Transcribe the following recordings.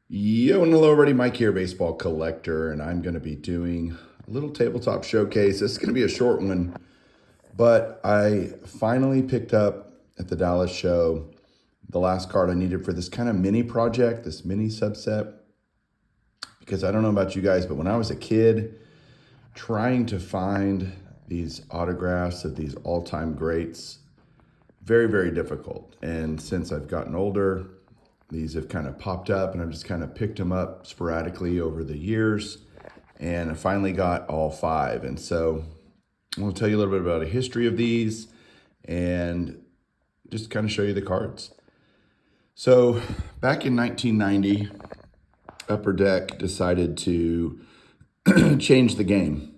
Yo, and hello everybody, Mike here, baseball collector, and I'm going to be doing a little tabletop showcase. This is going to be a short one, but I finally picked up at the Dallas show the last card I needed for this kind of mini project, this mini subset, because I don't know about you guys, but when I was a kid, trying to find these autographs of these all-time greats, very, very difficult. And since I've gotten older, these have kind of popped up and I've just kind of picked them up sporadically over the years. And I finally got all five. And so I want to tell you a little bit about a history of these and just kind of show you the cards. So back in 1990, Upper Deck decided to change the game.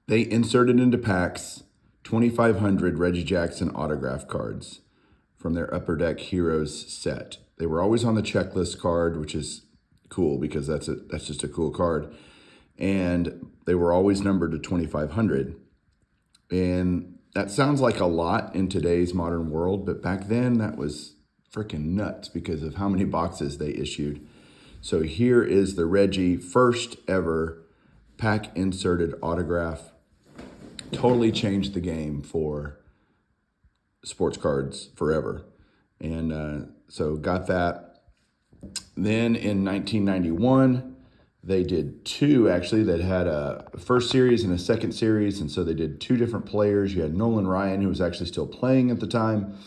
They inserted into packs 2,500 Reggie Jackson autograph cards from their Upper Deck Heroes set. They were always on the checklist card, which is cool because that's just a cool card. And they were always numbered to 2,500. And that sounds like a lot in today's modern world, but back then that was freaking nuts because of how many boxes they issued. So here is the Reggie first ever pack inserted autograph. Totally changed the game for sports cards forever. And so got that. Then in 1991, they did two actually that had a first series and a second series. And so they did two different players. You had Nolan Ryan, who was actually still playing at the time,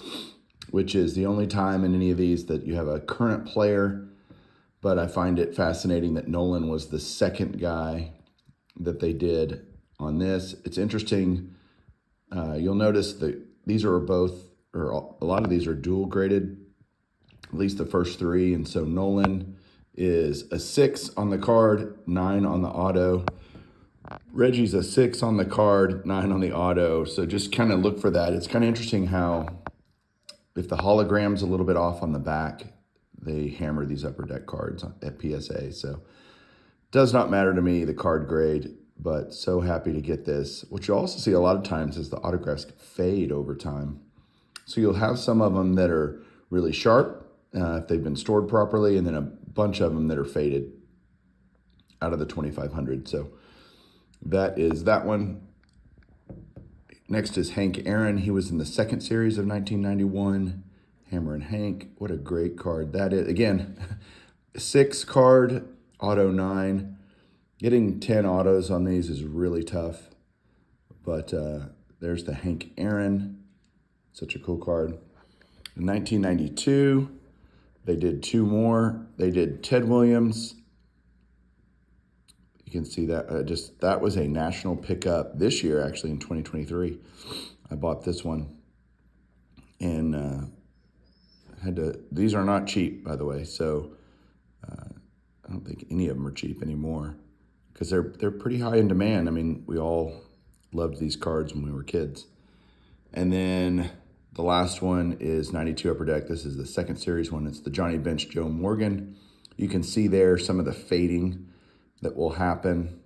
which is the only time in any of these that you have a current player. But I find it fascinating that Nolan was the second guy that they did on this. It's interesting. You'll notice that these are both, or a lot of these are dual graded, at least the first three. And so Nolan is a 6 on the card, 9 on the auto. Reggie's a 6 on the card, 9 on the auto. So just kind of look for that. It's kind of interesting how if the hologram's a little bit off on the back, they hammer these Upper Deck cards at PSA. So does not matter to me, the card grade, but so happy to get this. What you also see a lot of times is the autographs fade over time. So you'll have some of them that are really sharp if they've been stored properly, and then a bunch of them that are faded out of the 2,500. So that is that one. Next is Hank Aaron. He was in the second series of 1991. Hammer and Hank. What a great card that is. Again, 6 card, auto 9. Getting 10 autos on these is really tough. But there's the Hank Aaron. Such a cool card. In 1992, they did 2 more. They did Ted Williams. You can see that that was a national pickup this year, actually in 2023. I bought this one and these are not cheap, by the way. So I don't think any of them are cheap anymore because they're pretty high in demand. I mean, we all loved these cards when we were kids. And then the last one is 92 Upper Deck. This is the second series one. It's the Johnny Bench Joe Morgan. You can see there some of the fading that will happen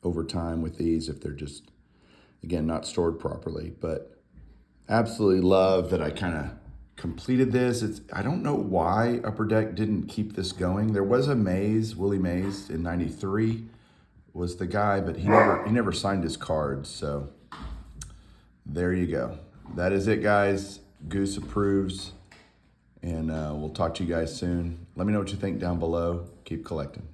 over time with these if they're just, again, not stored properly. But absolutely love that I kind of completed this. I don't know why Upper Deck didn't keep this going. There was a Mays, Willie Mays in 93 was the guy, but he never signed his cards. So there you go. That is it, guys. Goose approves, and we'll talk to you guys soon. Let me know what you think down below. Keep collecting.